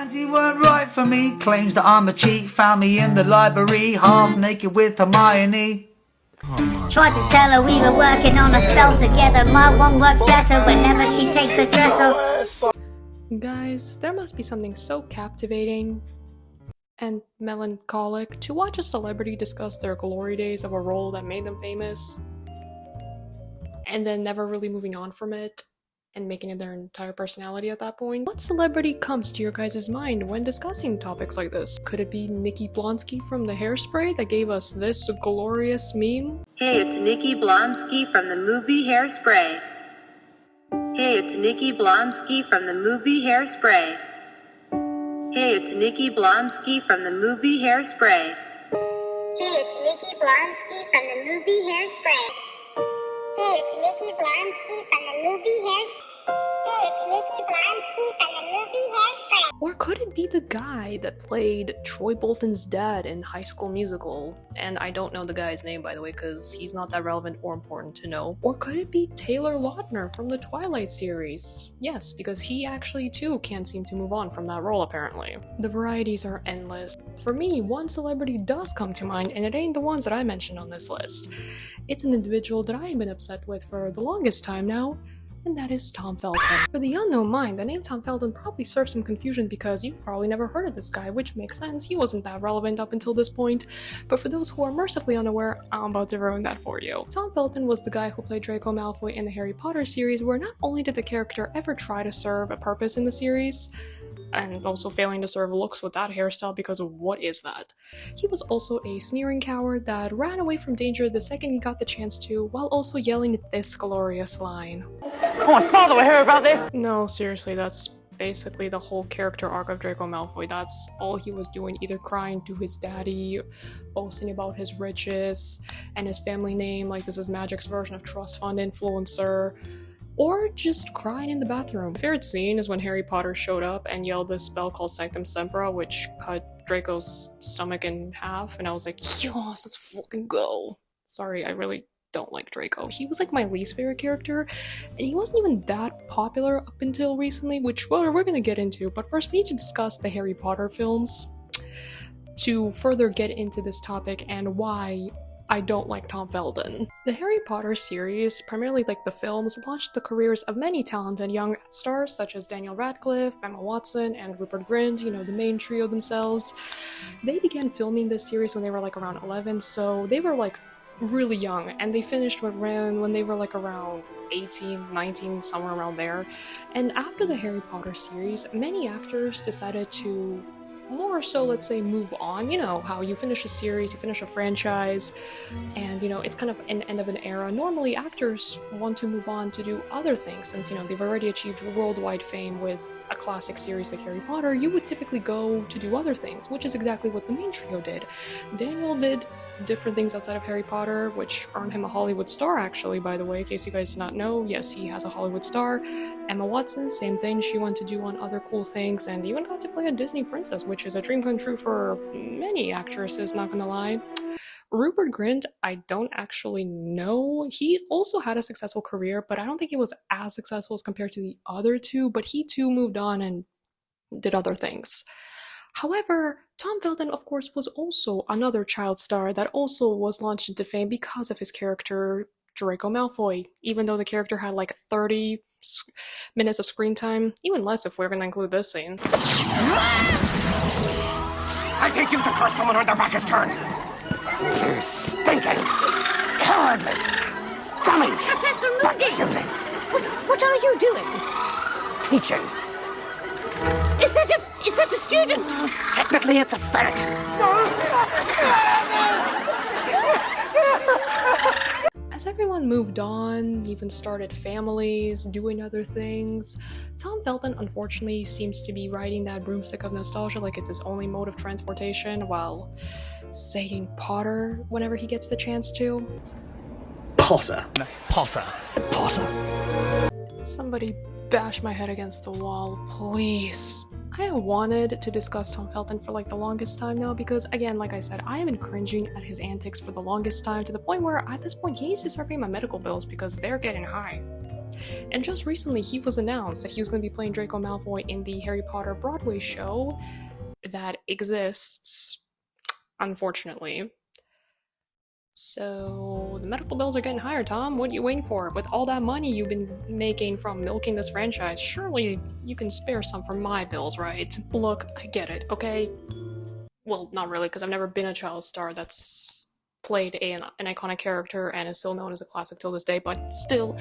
Plans he weren't right for me, claims that I'm a cheat, found me in the library, half naked with Hermione. Tried to tell her we were working on a spell together. My one works better whenever she takes a dress off. Guys, there must be something so captivating and melancholic to watch a celebrity discuss their glory days of a role that made them famous and then never really moving on from it and making it their entire personality at that point. What celebrity comes to your guys' mind when discussing topics like this? Could it be Nikki Blonsky from the Hairspray that gave us this glorious meme? Hey, it's Nikki Blonsky from the movie Hairspray. Hey, it's Nikki Blonsky from the movie Hairspray. Hey, it's Nikki Blonsky from the movie Hairspray. Hey, it's Nikki Blonsky from the movie Hairspray. Hey, it's Nikki Blonsky from the movie Hairspray. Hey, it's Nikki Blonsky from the movie Hairspray. Or could it be the guy that played Troy Bolton's dad in High School Musical? And I don't know the guy's name, by the way, because he's not that relevant or important to know. Or could it be Taylor Lautner from the Twilight series? Yes, because he actually too can't seem to move on from that role, apparently. The varieties are endless. For me, one celebrity does come to mind, and it ain't the ones that I mentioned on this list. It's an individual that I have been upset with for the longest time now, and that is Tom Felton. For the unknown mind, the name Tom Felton probably serves some confusion because you've probably never heard of this guy, which makes sense, he wasn't that relevant up until this point, but for those who are mercifully unaware, I'm about to ruin that for you. Tom Felton was the guy who played Draco Malfoy in the Harry Potter series, where not only did the character ever try to serve a purpose in the series, and also failing to serve looks with that hairstyle because what is that? He was also a sneering coward that ran away from danger the second he got the chance to, while also yelling this glorious line. Oh, my father will hear about this! No, seriously, that's basically the whole character arc of Draco Malfoy. That's all he was doing, either crying to his daddy, boasting about his riches, and his family name, like this is Magic's version of trust fund influencer, or just crying in the bathroom. My favorite scene is when Harry Potter showed up and yelled this spell called Sectumsempra, which cut Draco's stomach in half, and I was like, yes, let's fucking go. Sorry, I really don't like Draco. He was like my least favorite character, and he wasn't even that popular up until recently, which we're gonna get into, but first we need to discuss the Harry Potter films to further get into this topic and why I don't like Tom Felton. The Harry Potter series, primarily like the films, launched the careers of many talented young stars such as Daniel Radcliffe, Emma Watson, and Rupert Grint, you know, the main trio themselves. They began filming this series when they were like around 11, so they were like really young, and they finished when they were like around 18, 19, somewhere around there. And after the Harry Potter series, many actors decided to more so, let's say, move on. You know how you finish a series, you finish a franchise, and you know it's kind of an end of an era. Normally actors want to move on to do other things, since you know they've already achieved worldwide fame with a classic series like Harry Potter. You would typically go to do other things, which is exactly what the main trio did. Daniel did different things outside of Harry Potter, which earned him a Hollywood star, actually, by the way, in case you guys did not know. Yes, he has a Hollywood star. Emma Watson, same thing, she went to do on other cool things, and even got to play a Disney princess, which is a dream come true for many actresses, not gonna lie. Rupert Grint, I don't actually know. He also had a successful career, but I don't think it was as successful as compared to the other two, but he too moved on and did other things. However, Tom Felton, of course, was also another child star that also was launched into fame because of his character, Draco Malfoy, even though the character had like 30 minutes of screen time, even less if we're gonna include this scene. I teach you to curse someone when their back is turned! You stinking, cowardly, scummy, Professor back-shooting, what are you doing? teaching. Is that a student? Technically, it's a ferret. As everyone moved on, even started families, doing other things, Tom Felton unfortunately seems to be riding that broomstick of nostalgia like it's his only mode of transportation, while saying Potter whenever he gets the chance to. Potter. Potter. Potter. Somebody bash my head against the wall, please. I wanted to discuss Tom Felton for like the longest time now because, again, like I said, I have been cringing at his antics for the longest time, to the point where at this point he needs to start paying my medical bills because they're getting high. And just recently, he was announced that he was going to be playing Draco Malfoy in the Harry Potter Broadway show that exists, unfortunately. So, the medical bills are getting higher, Tom. What are you waiting for? With all that money you've been making from milking this franchise, surely you can spare some for my bills, right? Look, I get it, okay? Well, not really, because I've never been a child star that's played an iconic character and is still known as a classic till this day, but still,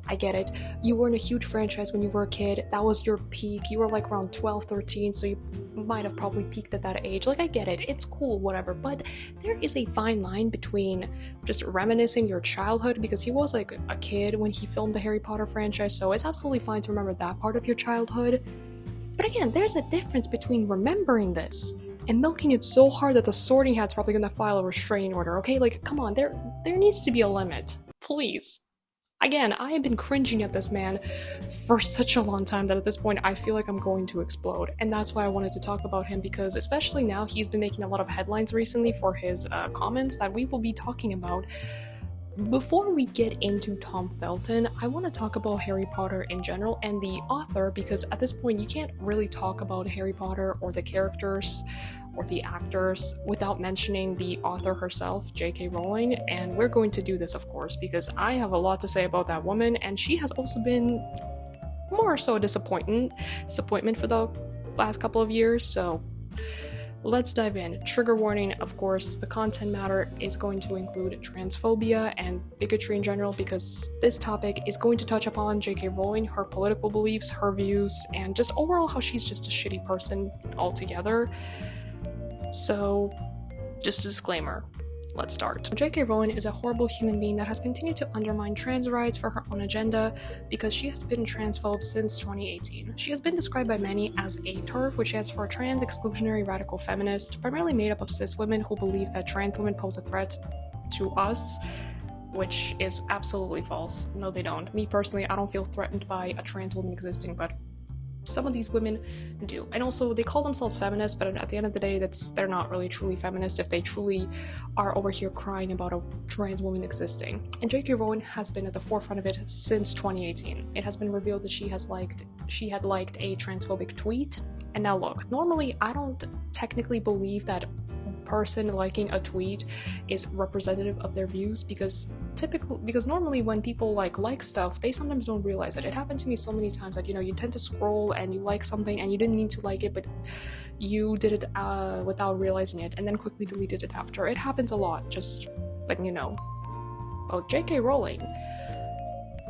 I get it. You were in a huge franchise when you were a kid. That was your peak. You were like around 12, 13, so you might have probably peaked at that age. Like, I get it. It's cool, whatever. But there is a fine line between just reminiscing your childhood, because he was like a kid when he filmed the Harry Potter franchise, so it's absolutely fine to remember that part of your childhood. But again, there's a difference between remembering this and milking it so hard that the Sorting Hat's probably gonna file a restraining order, okay? Like, come on, there needs to be a limit. Please. Again, I have been cringing at this man for such a long time that at this point I feel like I'm going to explode. And that's why I wanted to talk about him, because especially now he's been making a lot of headlines recently for his comments that we will be talking about. Before we get into Tom Felton, I want to talk about Harry Potter in general and the author, because at this point you can't really talk about Harry Potter or the characters or the actors without mentioning the author herself, J.K. Rowling, and we're going to do this, of course, because I have a lot to say about that woman, and she has also been more so a disappointment for the last couple of years, so let's dive in. Trigger warning, of course, the content matter is going to include transphobia and bigotry in general, because this topic is going to touch upon J.K. Rowling, her political beliefs, her views, and just overall how she's just a shitty person altogether. So, just a disclaimer. Let's start. J.K. Rowling is a horrible human being that has continued to undermine trans rights for her own agenda because she has been transphobe since 2018. She has been described by many as a TERF, which stands for trans exclusionary radical feminist, primarily made up of cis women who believe that trans women pose a threat to us, which is absolutely false. No, they don't. Me personally, I don't feel threatened by a trans woman existing, but some of these women do. And also, they call themselves feminists, but at the end of the day, they're not really truly feminists if they truly are over here crying about a trans woman existing. And J.K. Rowling has been at the forefront of it since 2018. It has been revealed that she had liked a transphobic tweet. And now look, normally I don't technically believe that person liking a tweet is representative of their views, because normally when people like stuff, they sometimes don't realize it. It happened to me so many times that, you tend to scroll and you like something and you didn't mean to like it, but you did it without realizing it and then quickly deleted it after. It happens a lot, just letting you know. Well, J.K. Rowling,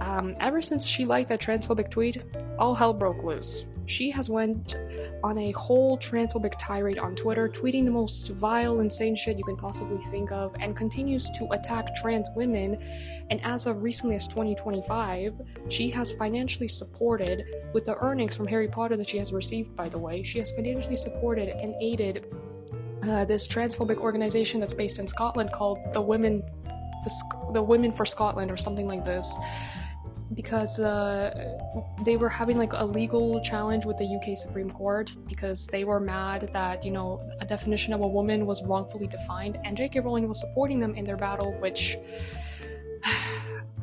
ever since she liked that transphobic tweet, all hell broke loose. She has went on a whole transphobic tirade on Twitter, tweeting the most vile, insane shit you can possibly think of, and continues to attack trans women. And as of recently as 2025, she has financially supported, with the earnings from Harry Potter that she has received, by the way, she has financially supported and aided this transphobic organization that's based in Scotland called the Women for Scotland or something like this, because they were having like a legal challenge with the UK Supreme Court because they were mad that, a definition of a woman was wrongfully defined, and J.K. Rowling was supporting them in their battle, which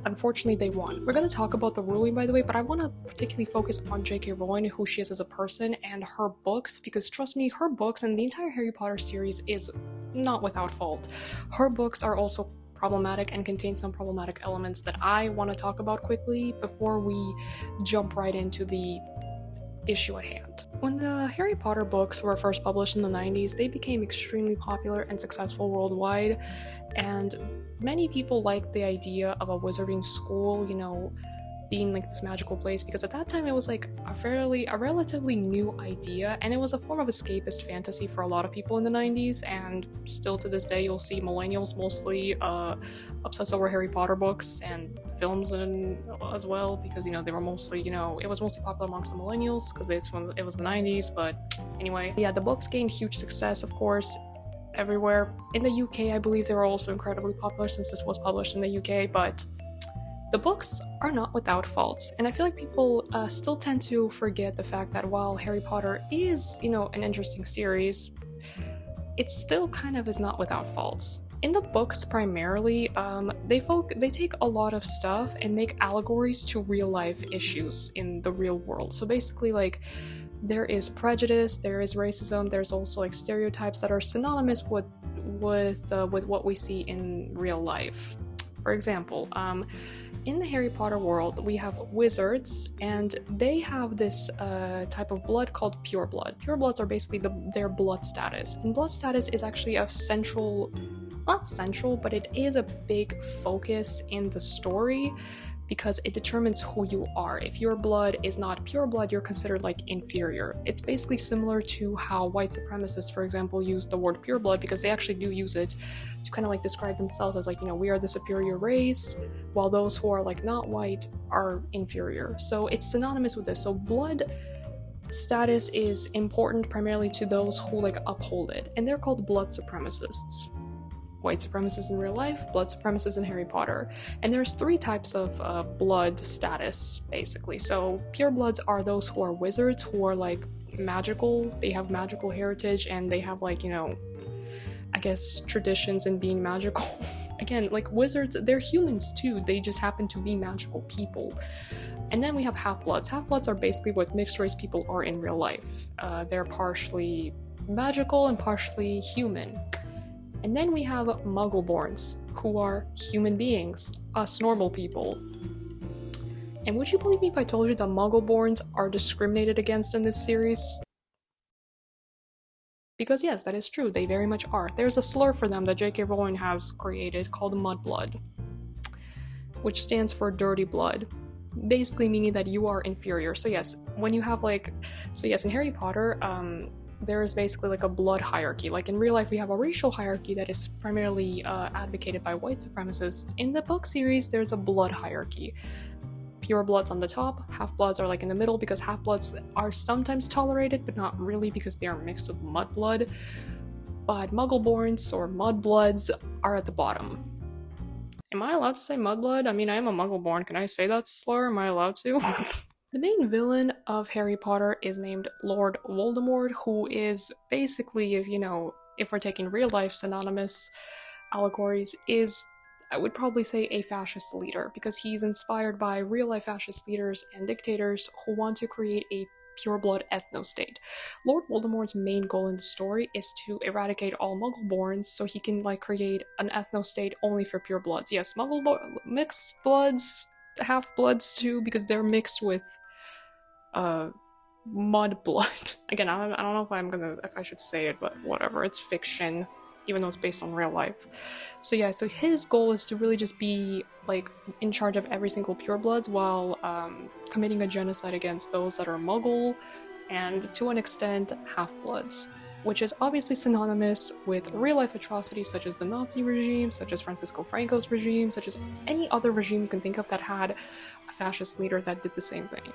unfortunately they won. We're going to talk about the ruling, by the way, but I want to particularly focus on J.K. Rowling, who she is as a person, and her books, because trust me, her books and the entire Harry Potter series is not without fault. Her books are also problematic and contain some problematic elements that I want to talk about quickly before we jump right into the issue at hand. When the Harry Potter books were first published in the 90s, they became extremely popular and successful worldwide, and many people liked the idea of a wizarding school, being like this magical place, because at that time it was like a relatively new idea, and it was a form of escapist fantasy for a lot of people in the 90s, and still to this day you'll see millennials mostly obsessed over Harry Potter books and films as well, because they were mostly, it was mostly popular amongst the millennials because it was the 90s. But anyway, yeah, the books gained huge success, of course, everywhere. In the UK, I believe they were also incredibly popular since this was published in the UK, but the books are not without faults, and I feel like people still tend to forget the fact that while Harry Potter is, an interesting series, it still kind of is not without faults. in the books primarily, they take a lot of stuff and make allegories to real life issues in the real world. So basically, like, there is prejudice, there is racism, there's also like stereotypes that are synonymous with what we see in real life. For example, in the Harry Potter world, we have wizards, and they have this type of blood called pure blood. Pure bloods are basically their blood status, and blood status is actually a not central, but it is a big focus in the story because it determines who you are. If your blood is not pure blood, you're considered like inferior. It's basically similar to how white supremacists, for example, use the word pure blood, because they actually do use it to kind of like describe themselves as like, we are the superior race, while those who are like not white are inferior. So it's synonymous with this. So blood status is important primarily to those who like uphold it, and they're called blood supremacists. White supremacists in real life, blood supremacists in Harry Potter. And there's 3 types of blood status, basically. So pure bloods are those who are wizards, who are like magical, they have magical heritage, and they have like, I guess traditions in being magical. Again, like wizards, they're humans too, they just happen to be magical people. And then we have half-bloods. Half-bloods are basically what mixed race people are in real life. They're partially magical and partially human. And then we have Muggleborns, who are human beings, us normal people. And would you believe me if I told you that Muggleborns are discriminated against in this series? Because yes, that is true, they very much are. There's a slur for them that J.K. Rowling has created called mudblood, which stands for dirty blood, basically meaning that you are inferior. So yes, when you have in Harry Potter, there is basically like a blood hierarchy. Like in real life, we have a racial hierarchy that is primarily advocated by white supremacists. In the book series, there's a blood hierarchy. Pure bloods on the top, half-bloods are like in the middle, because half-bloods are sometimes tolerated, but not really because they are mixed with mudblood. But Muggleborns or mudbloods are at the bottom. Am I allowed to say mudblood? I mean, I am a Muggleborn. Can I say that slur? Am I allowed to? The main villain of Harry Potter is named Lord Voldemort, who is basically, if we're taking real-life synonymous allegories, is, I would probably say, a fascist leader, because he's inspired by real-life fascist leaders and dictators who want to create a pure-blood ethno-state. Lord Voldemort's main goal in the story is to eradicate all Muggleborns so he can, create an ethno-state only for pure bloods. Yes, mixed bloods, half-bloods too, because they're mixed with mud blood. Again, I don't know if I should say it, but whatever, it's fiction, even though it's based on real life. So yeah, so his goal is to really just be in charge of every single purebloods while committing a genocide against those that are Muggle and, to an extent, half-bloods, which is obviously synonymous with real-life atrocities such as the Nazi regime, such as Francisco Franco's regime, such as any other regime you can think of that had a fascist leader that did the same thing.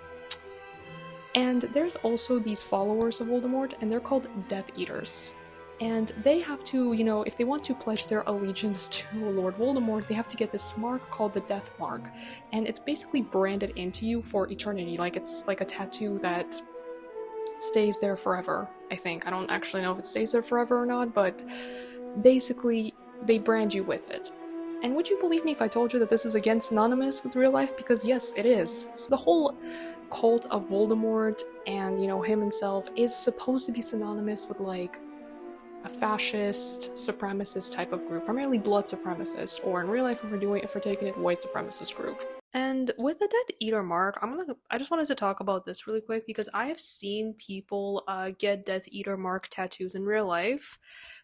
And there's also these followers of Voldemort, and they're called Death Eaters. And they have to, if they want to pledge their allegiance to Lord Voldemort, they have to get this mark called the Death Mark. And it's basically branded into you for eternity. It's like a tattoo that stays there forever, I think. I don't actually know if it stays there forever or not, but basically, they brand you with it. And would you believe me if I told you that this is again synonymous with real life? Because yes, it is. So the whole cult of Voldemort and, him himself is supposed to be synonymous with, a fascist, supremacist type of group, primarily blood supremacist, or in real life, if we're taking it, white supremacist group. And with the Death Eater mark, I just wanted to talk about this really quick because I have seen people get Death Eater mark tattoos in real life,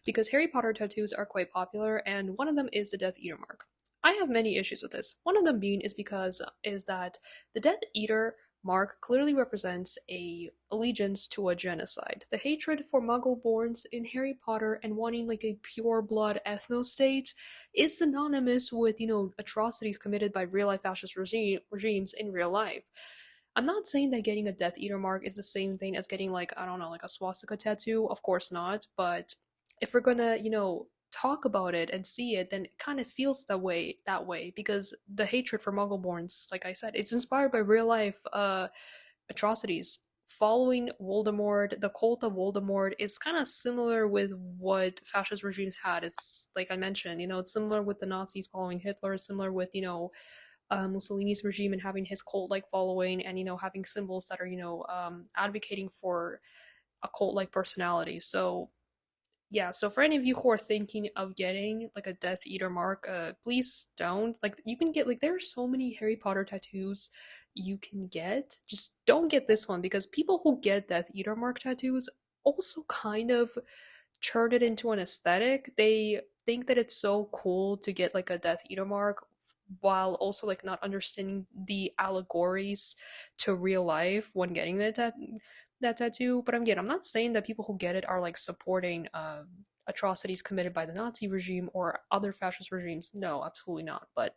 because Harry Potter tattoos are quite popular, and one of them is the Death Eater mark. I have many issues with this. One of them being is that the Death Eater mark clearly represents a allegiance to a genocide. The hatred for Muggleborns in Harry Potter and wanting a pure blood ethno-state is synonymous with, atrocities committed by real-life fascist regimes in real life. I'm not saying that getting a Death Eater mark is the same thing as getting a swastika tattoo, of course not, but if we're gonna, talk about it and see it, then it kind of feels that way, because the hatred for Muggleborns, like I said, it's inspired by real life atrocities following Voldemort, the cult of Voldemort, is kind of similar with what fascist regimes had. It's like I mentioned, it's similar with the Nazis following Hitler, it's similar with, Mussolini's regime and having his cult-like following, and having symbols that are advocating for a cult-like personality. So yeah, so for any of you who are thinking of getting like a Death Eater mark, please don't. Like, you can get, like, there are so many Harry Potter tattoos you can get. Just don't get this one, because people who get Death Eater mark tattoos also kind of turn it into an aesthetic. They think that it's so cool to get like a Death Eater mark, while also like not understanding the allegories to real life when getting that tattoo. But again, I'm not saying that people who get it are like supporting atrocities committed by the Nazi regime or other fascist regimes. No, absolutely not. But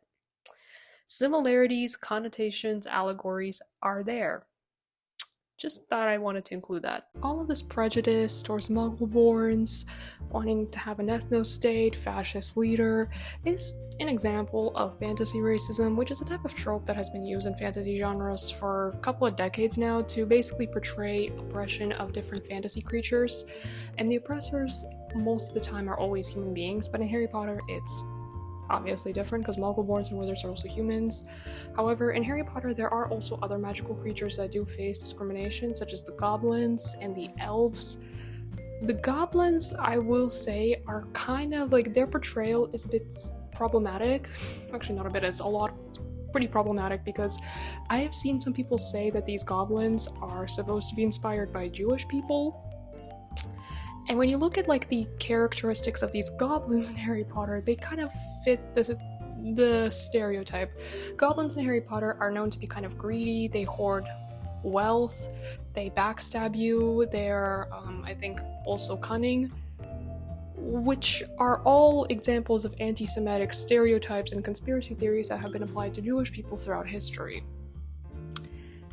similarities, connotations, allegories are there. Just thought I wanted to include that. All of this prejudice towards Muggleborns, wanting to have an ethno-state, fascist leader, is an example of fantasy racism, which is a type of trope that has been used in fantasy genres for a couple of decades now to basically portray oppression of different fantasy creatures. And the oppressors, most of the time, are always human beings, but in Harry Potter, it's obviously different because Muggleborns and wizards are also humans. However, in Harry Potter, there are also other magical creatures that do face discrimination, such as the goblins and the elves. The goblins, I will say, are kind of like, their portrayal is a bit problematic. Actually, not a bit, it's pretty problematic, because I have seen some people say that these goblins are supposed to be inspired by Jewish people. And when you look at like the characteristics of these goblins in Harry Potter, they kind of fit the stereotype. Goblins in Harry Potter are known to be kind of greedy, they hoard wealth, they backstab you, they're, I think, also cunning, which are all examples of anti-Semitic stereotypes and conspiracy theories that have been applied to Jewish people throughout history.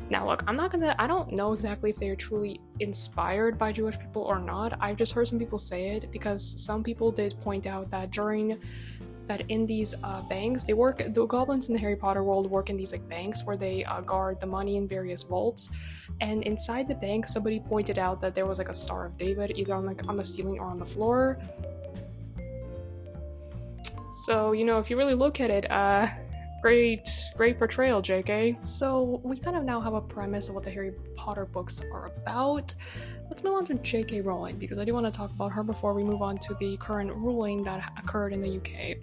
Now look, I don't know exactly if they are truly inspired by Jewish people or not. I've just heard some people say it, because some people did point out that in these banks, the goblins in the Harry Potter world work in these like banks where they guard the money in various vaults. And inside the bank, somebody pointed out that there was like a Star of David either on the ceiling or on the floor. So, if you really look at it, great portrayal, JK. So we kind of now have a premise of what the Harry Potter books are about. Let's move on to J.K. Rowling, because I do want to talk about her before we move on to the current ruling that occurred in the UK.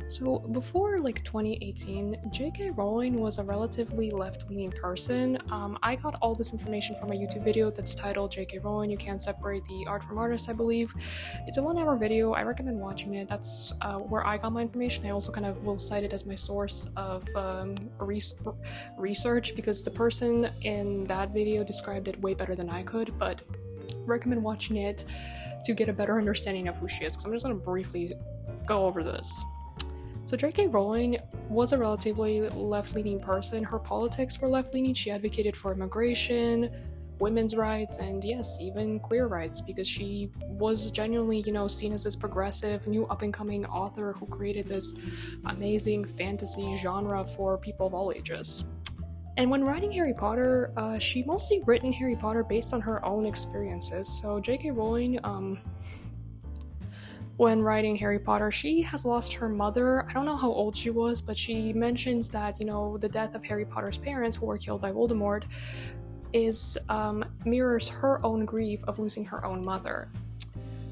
So before like 2018, J.K. Rowling was a relatively left-leaning person. I got all this information from a YouTube video that's titled J.K. Rowling, You Can't Separate the Art from Artist, I believe. It's a 1-hour video. I recommend watching it. That's where I got my information. I also kind of will cite it as my source of research, because the person in that video described it way better than I could, but recommend watching it to get a better understanding of who she is, because I'm just going to briefly go over this. So J.K. Rowling was a relatively left-leaning person. Her politics were left-leaning. She advocated for immigration, women's rights, and yes, even queer rights, because she was genuinely, seen as this progressive, new up-and-coming author who created this amazing fantasy genre for people of all ages. And when writing Harry Potter, she mostly written Harry Potter based on her own experiences. So J.K. Rowling, when writing Harry Potter, she has lost her mother. I don't know how old she was, but she mentions that, the death of Harry Potter's parents, who were killed by Voldemort, mirrors her own grief of losing her own mother.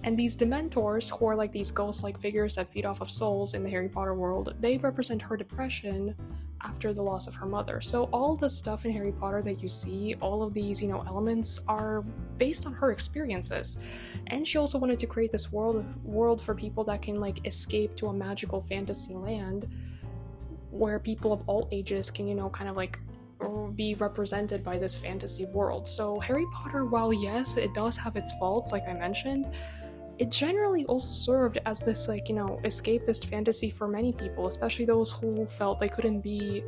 And these Dementors, who are like these ghost-like figures that feed off of souls in the Harry Potter world, they represent her depression after the loss of her mother. So all the stuff in Harry Potter that you see, all of these, elements are based on her experiences. And she also wanted to create this world for people that can like escape to a magical fantasy land where people of all ages can, kind of like be represented by this fantasy world. So Harry Potter, while yes, it does have its faults, like I mentioned, it generally also served as this escapist fantasy for many people, especially those who felt they couldn't be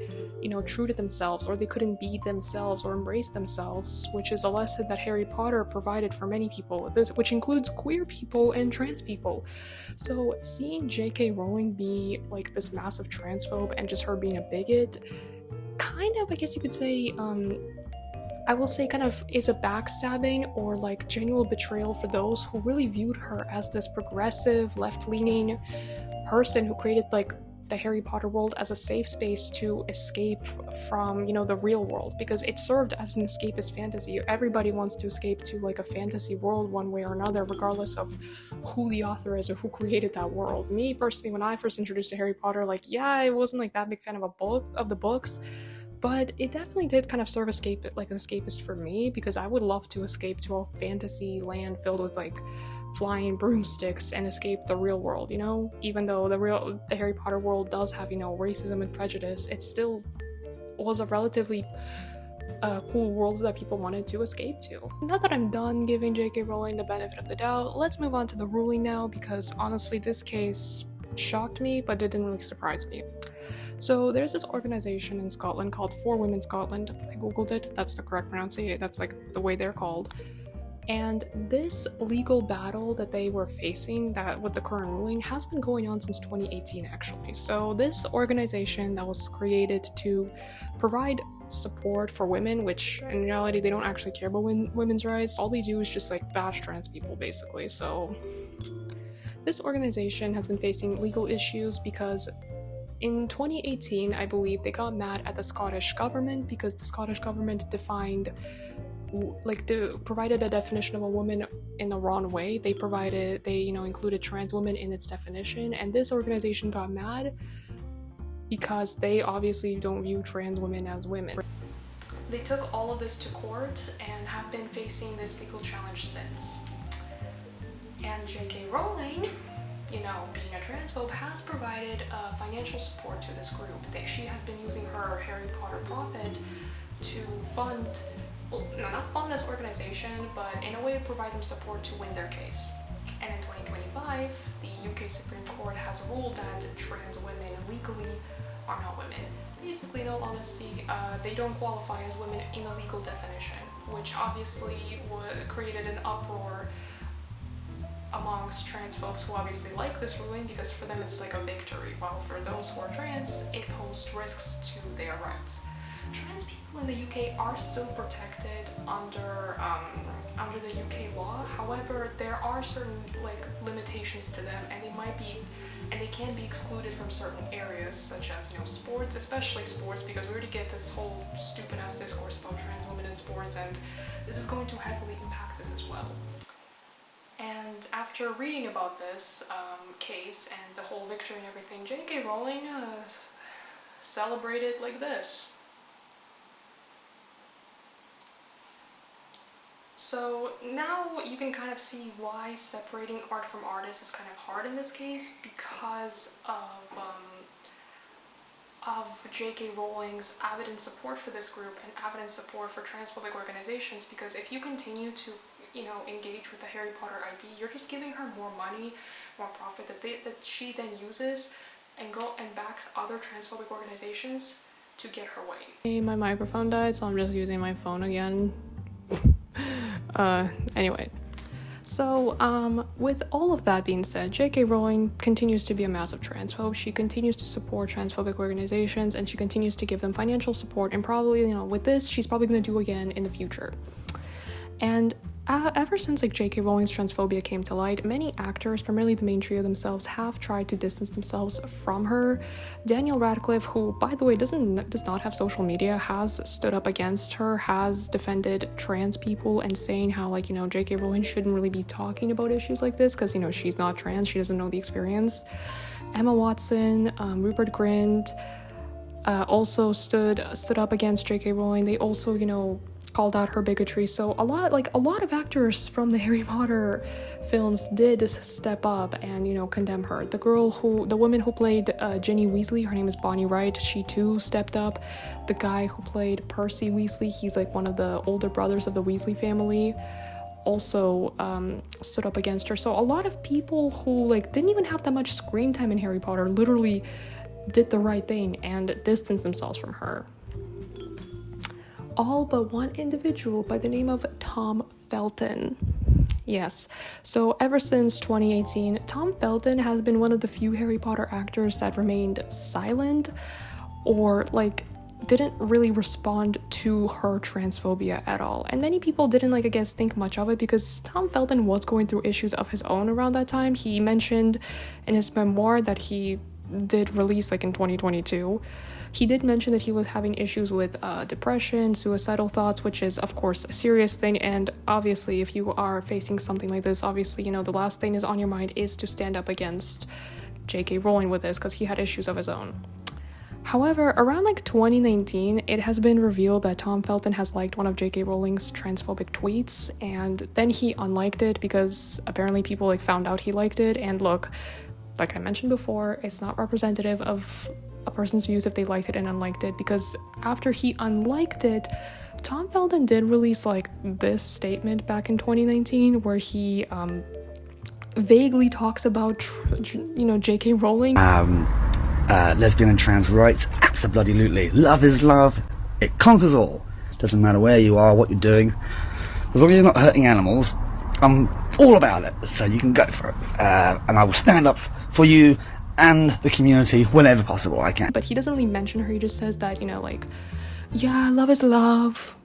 true to themselves, or they couldn't be themselves or embrace themselves, which is a lesson that Harry Potter provided for many people, which includes queer people and trans people. So seeing J.K. Rowling be like this massive transphobe and just her being a bigot kind of, I guess you could say, I will say kind of is a backstabbing or like genuine betrayal for those who really viewed her as this progressive, left-leaning person who created like the Harry Potter world as a safe space to escape from, you know, the real world, because it served as an escapist fantasy. Everybody wants to escape to like a fantasy world one way or another, regardless of who the author is or who created that world. Me personally, when I first introduced to Harry Potter, like, yeah, I wasn't like that big fan of the books, but it definitely did kind of serve an escapist for me, because I would love to escape to a fantasy land filled with like flying broomsticks and escape the real world, you know? Even though the Harry Potter world does have, you know, racism and prejudice, it still was a relatively cool world that people wanted to escape to. Now that I'm done giving J.K. Rowling the benefit of the doubt, let's move on to the ruling now, because honestly this case shocked me, but it didn't really surprise me. So there's this organization in Scotland called For Women Scotland. I googled it, that's the correct pronunciation, that's like the way they're called. And this legal battle that they were facing, that with the current ruling, has been going on since 2018 actually. So this organization that was created to provide support for women, which in reality they don't actually care about women's rights, all they do is just like bash trans people basically. So this organization has been facing legal issues because in 2018, I believe, they got mad at the Scottish government because the Scottish government provided a definition of a woman in the wrong way. They included trans women in its definition, and this organization got mad because they obviously don't view trans women as women. They took all of this to court and have been facing this legal challenge since. And J.K. Rowling, you know, being a transphobe, has provided financial support to this group. She has been using her Harry Potter profit to fund, well, not fund this organization, but in a way provide them support to win their case. And in 2025, the UK Supreme Court has ruled that trans women legally are not women. Basically, in all honesty, they don't qualify as women in a legal definition, which obviously created an uproar amongst transphobes who obviously like this ruling, because for them it's like a victory, while for those who are trans, it posed risks to their rights. Trans people in the UK are still protected under the UK law. However, there are certain like limitations to them, and they can be excluded from certain areas, such as, you know, sports, especially sports, because we already get this whole stupid ass discourse about trans women in sports, and this is going to heavily impact this as well. And after reading about this case and the whole victory and everything, J.K. Rowling celebrated like this. So now you can kind of see why separating art from artist is kind of hard in this case, because of J.K. Rowling's evident support for this group and evident support for transphobic organizations. Because if you continue to, you know, engage with the Harry Potter IP, you're just giving her more money, more profit that she then uses and backs other transphobic organizations to get her way. Hey, my microphone died, so I'm just using my phone again. Anyway. So, with all of that being said, J.K. Rowling continues to be a massive transphobe. She continues to support transphobic organizations, and she continues to give them financial support, and probably, you know, with this, she's probably going to do again in the future. And ever since like J.K. Rowling's transphobia came to light, many actors, primarily the main trio themselves, have tried to distance themselves from her. Daniel Radcliffe, who by the way does not have social media, has stood up against her, has defended trans people and saying how, like, you know, J.K. Rowling shouldn't really be talking about issues like this because, you know, she's not trans, she doesn't know the experience. Emma Watson, Rupert Grint also stood up against J.K. Rowling. They also, you know, called out her bigotry. So a lot of actors from the Harry Potter films did step up and, you know, condemn her. The woman who played Ginny Weasley, her name is Bonnie Wright, she too stepped up. The guy who played Percy Weasley, he's like one of the older brothers of the Weasley family, also stood up against her. So a lot of people who like didn't even have that much screen time in Harry Potter literally did the right thing and distanced themselves from her. All but one individual by the name of Tom Felton. Yes, so ever since 2018, Tom Felton has been one of the few Harry Potter actors that remained silent or like didn't really respond to her transphobia at all. And many people didn't, like, I guess, think much of it because Tom Felton was going through issues of his own around that time. He mentioned in his memoir that he did release, like, in 2022, he did mention that he was having issues with depression, suicidal thoughts, which is, of course, a serious thing. And obviously, if you are facing something like this, obviously, you know, the last thing is on your mind is to stand up against J.K. Rowling with this because he had issues of his own. However, around like 2019, it has been revealed that Tom Felton has liked one of J.K. Rowling's transphobic tweets, and then he unliked it because apparently people like found out he liked it. And look, like I mentioned before, it's not representative of a person's views if they liked it and unliked it, because after he unliked it, Tom Felton did release like this statement back in 2019 where he vaguely talks about J.K. Rowling. Lesbian and trans rights, absolutely. Love is love. It conquers all. Doesn't matter where you are, what you're doing. As long as you're not hurting animals, I'm all about it. So you can go for it. And I will stand up for you and the community whenever possible I can. But he doesn't really mention her. He just says that, like, yeah, love is love.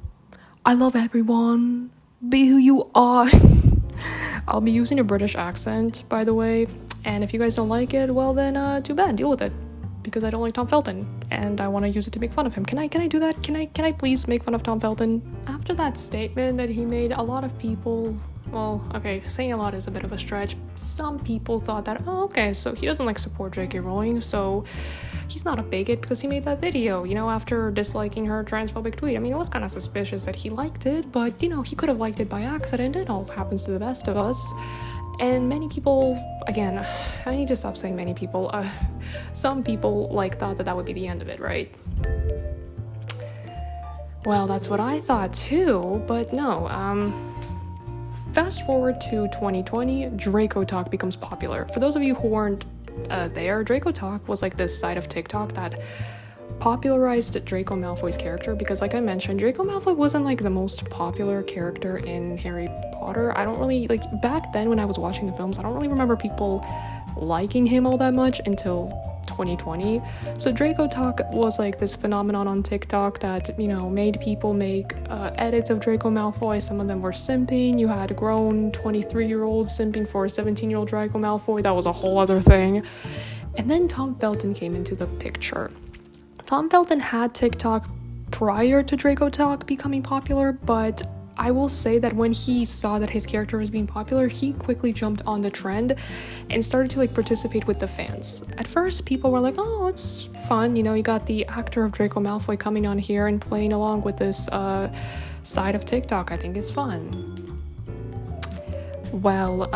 I love everyone. Be who you are. I'll be using a British accent, by the way. And if you guys don't like it, well then, too bad. Deal with it. Because I don't like Tom Felton, and I want to use it to make fun of him. Can I do that? Can I please make fun of Tom Felton? After that statement that he made, a lot of people, well, okay, saying a lot is a bit of a stretch. Some people thought that, oh, okay, so he doesn't like support J.K. Rowling, so he's not a bigot because he made that video, after disliking her transphobic tweet. I mean, it was kind of suspicious that he liked it, but, he could have liked it by accident. It all happens to the best of us. And many people, again, I need to stop saying many people, some people, thought that would be the end of it, right? Well, that's what I thought too, but no, fast forward to 2020, DracoTok becomes popular. For those of you who weren't there, DracoTok was this site of TikTok that popularized Draco Malfoy's character, because like I mentioned, Draco Malfoy wasn't the most popular character in Harry Potter. I don't really, back then when I was watching the films, I don't really remember people liking him all that much until 2020. So DracoTok was this phenomenon on TikTok that, made people make edits of Draco Malfoy. Some of them were simping. You had grown 23-year-olds simping for a 17-year-old Draco Malfoy. That was a whole other thing. And then Tom Felton came into the picture. Tom Felton had TikTok prior to DracoTok becoming popular, but I will say that when he saw that his character was being popular, he quickly jumped on the trend and started to participate with the fans. At first, people were like, oh, it's fun, you got the actor of Draco Malfoy coming on here and playing along with this side of TikTok. I think it's fun. Well,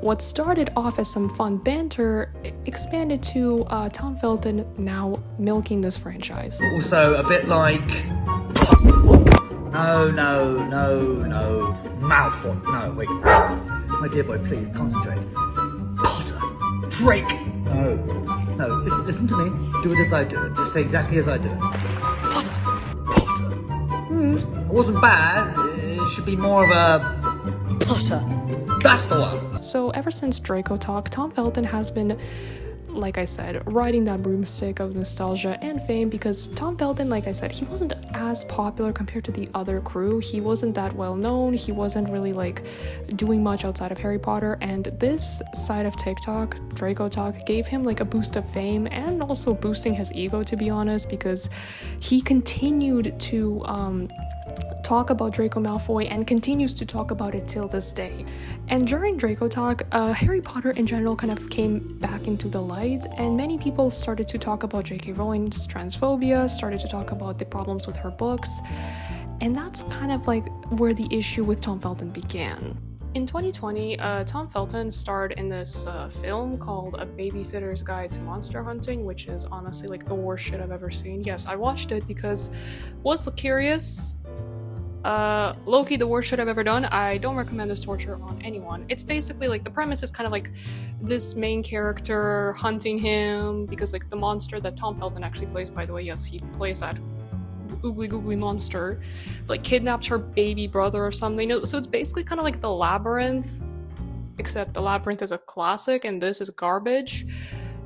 what started off as some fun banter expanded to Tom Felton now milking this franchise. Also, a bit like... No. Malfoy. No, wait. My dear boy, please, concentrate. Potter. Drake. No, listen to me. Do it as I do it. Just say exactly as I do it. Potter. It wasn't bad. It should be more of a... Potter. That's the one. So ever since DracoTok, Tom Felton has been, like I said, riding that broomstick of nostalgia and fame, because Tom Felton, like I said, he wasn't as popular compared to the other crew. He wasn't that well known. He wasn't really doing much outside of Harry Potter, and this side of TikTok, DracoTok, gave him a boost of fame and also boosting his ego, to be honest, because he continued to talk about Draco Malfoy and continues to talk about it till this day. And during DracoTok, Harry Potter in general kind of came back into the light, and many people started to talk about J.K. Rowling's transphobia, started to talk about the problems with her books, and that's kind of where the issue with Tom Felton began. In 2020, Tom Felton starred in this film called A Babysitter's Guide to Monster Hunting, which is honestly the worst shit I've ever seen. Yes, I watched it because was curious. Low-key the worst shit I've ever done. I don't recommend this torture on anyone. It's basically the premise is kind of this main character hunting him, because the monster that Tom Felton actually plays, by the way, yes, he plays that oogly googly monster, kidnapped her baby brother or something. So it's basically kind of the Labyrinth, except the Labyrinth is a classic and this is garbage.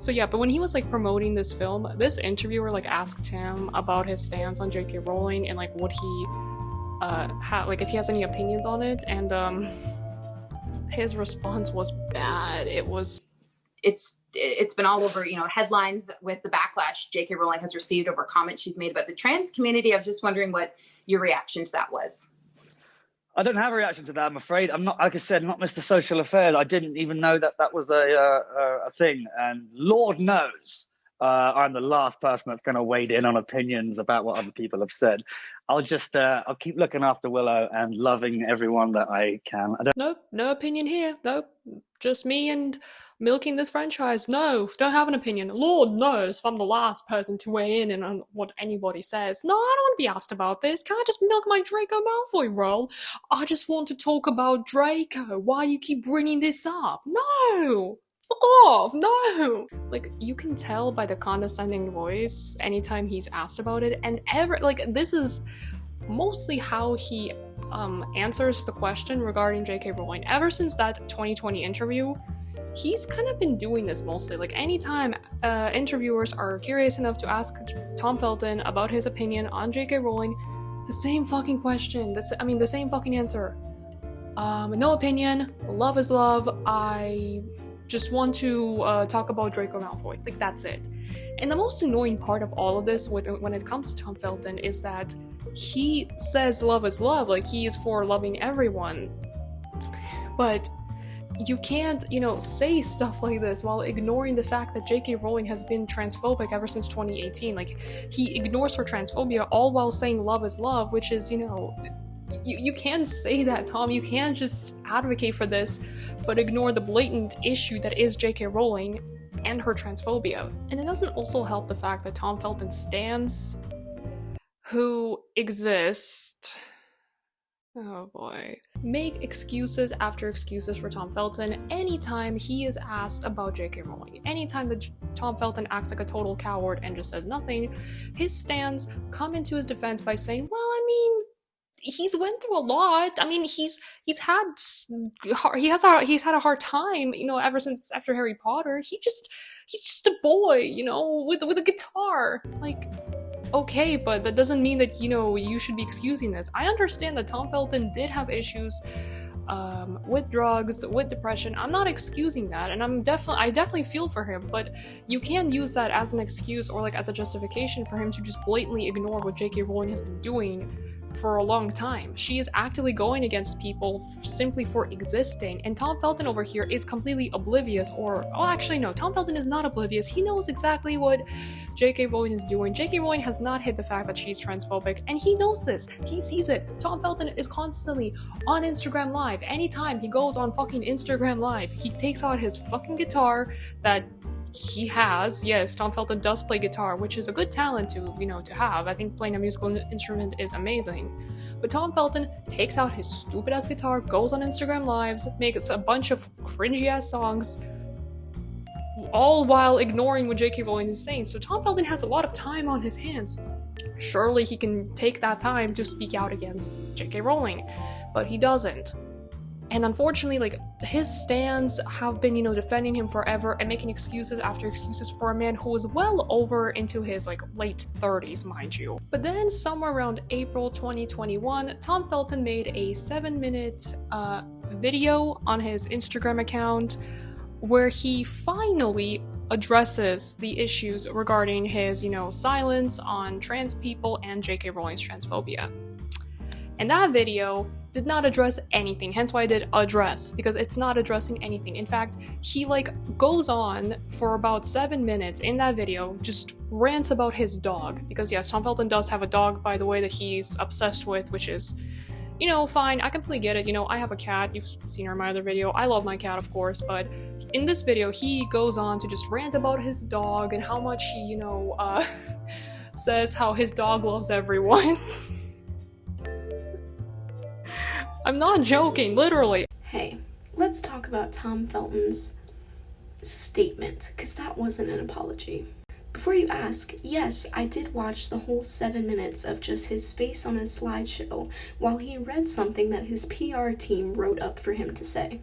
So yeah, but when he was like promoting this film, this interviewer like asked him about his stance on J.K. Rowling and like what he like if he has any opinions on it, and his response was bad. It's been all over, headlines with the backlash J.K. Rowling has received over comments she's made about the trans community. I was just wondering what your reaction to that was. I don't have a reaction to that, I'm afraid. I'm not, like I said, not Mr. Social Affairs. I didn't even know that was a thing. And Lord knows I'm the last person that's going to wade in on opinions about what other people have said. I'll keep looking after Willow and loving everyone that I can. Nope, no opinion here. Nope, just me and milking this franchise. No, don't have an opinion. Lord knows if I'm the last person to weigh in on what anybody says. No, I don't want to be asked about this. Can I just milk my Draco Malfoy role? I just want to talk about Draco. Why do you keep bringing this up? No! Fuck off! No! Like, you can tell by the condescending voice anytime he's asked about it, and this is mostly how he answers the question regarding J.K. Rowling. Ever since that 2020 interview, he's kind of been doing this mostly. Like, anytime interviewers are curious enough to ask Tom Felton about his opinion on J.K. Rowling, the same fucking question, the same fucking answer. No opinion, love is love, I just want to talk about Draco Malfoy. Like, that's it. And the most annoying part of all of this when it comes to Tom Felton is that he says love is love, like he is for loving everyone. But you can't, say stuff like this while ignoring the fact that J.K. Rowling has been transphobic ever since 2018. Like, he ignores her transphobia all while saying love is love, which is, you can't say that, Tom. You can't just advocate for this, but ignore the blatant issue that is J.K. Rowling and her transphobia. And it doesn't also help the fact that Tom Felton stans who exist, oh boy, make excuses after excuses for Tom Felton anytime he is asked about J.K. Rowling. Anytime that Tom Felton acts like a total coward and just says nothing, his stans come into his defense by saying, well, he's went through a lot. He's had a hard time, ever since after Harry Potter. He's just a boy, with a guitar. Like, okay, but that doesn't mean that, you should be excusing this. I understand that Tom Felton did have issues with drugs, with depression. I'm not excusing that, and I definitely feel for him, but you can't use that as an excuse or like as a justification for him to just blatantly ignore what J.K. Rowling has been doing for a long time. She is actively going against people simply for existing, and Tom Felton over here is completely oblivious, Tom Felton is not oblivious. He knows exactly what J.K. Rowling is doing. J.K. Rowling has not hid the fact that she's transphobic, and he knows this. He sees it. Tom Felton is constantly on Instagram Live. Anytime he goes on fucking Instagram Live, he takes out his fucking guitar that he has. Yes, Tom Felton does play guitar, which is a good talent to have. I think playing a musical instrument is amazing. But Tom Felton takes out his stupid ass guitar, goes on Instagram Lives, makes a bunch of cringy ass songs, all while ignoring what J.K. Rowling is saying. So Tom Felton has a lot of time on his hands. Surely he can take that time to speak out against J.K. Rowling, but he doesn't. And unfortunately, his stans have been, defending him forever and making excuses after excuses for a man who is well over into his, late 30s, mind you. But then, somewhere around April 2021, Tom Felton made a 7-minute video on his Instagram account where he finally addresses the issues regarding his, silence on trans people and J.K. Rowling's transphobia. And that video did not address anything, hence why I did address, because it's not addressing anything. In fact, he goes on for about 7 minutes in that video, just rants about his dog, because yes, Tom Felton does have a dog, by the way, that he's obsessed with, which is, fine, I completely get it. I have a cat, you've seen her in my other video, I love my cat, of course, but in this video, he goes on to just rant about his dog and how much he, says how his dog loves everyone. I'm not joking, literally. Hey, let's talk about Tom Felton's statement, because that wasn't an apology. Before you ask, yes, I did watch the whole 7 minutes of just his face on a slideshow while he read something that his PR team wrote up for him to say.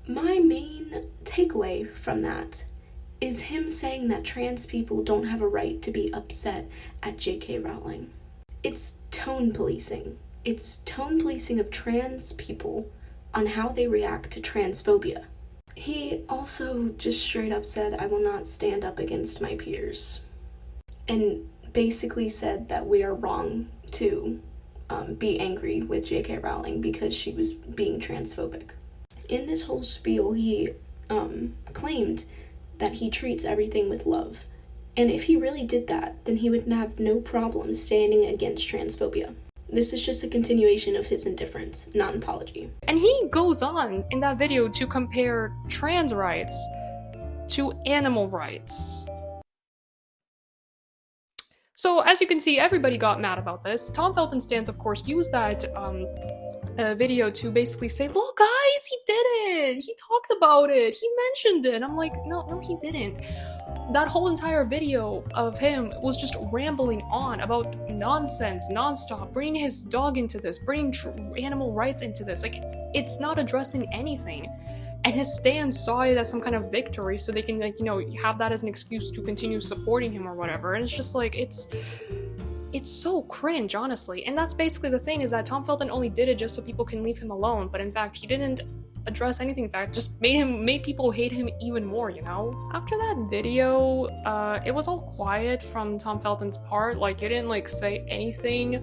My main takeaway from that is him saying that trans people don't have a right to be upset at J.K. Rowling. It's tone policing. It's tone policing of trans people on how they react to transphobia. He also just straight up said, "I will not stand up against my peers," and basically said that we are wrong to be angry with J.K. Rowling because she was being transphobic. In this whole spiel, he claimed that he treats everything with love, and if he really did that, then he would have no problem standing against transphobia. This is just a continuation of his indifference, not an apology. And he goes on in that video to compare trans rights to animal rights. So as you can see, everybody got mad about this. Tom Felton stands, of course, used that video to basically say, "Look guys, he did it! He talked about it! He mentioned it!" I'm like, no, he didn't. That whole entire video of him was just rambling on about nonsense, nonstop, bringing his dog into this, bringing animal rights into this. Like, it's not addressing anything. And his stands saw it as some kind of victory, so they can, like, you know, have that as an excuse to continue supporting him or whatever. And it's just like, it's so cringe, honestly. And that's basically the thing, is that Tom Felton only did it just so people can leave him alone, but in fact, he didn't address anything. In fact, just made people hate him even more, you know? After that video, it was all quiet from Tom Felton's part. Like, he didn't, like, say anything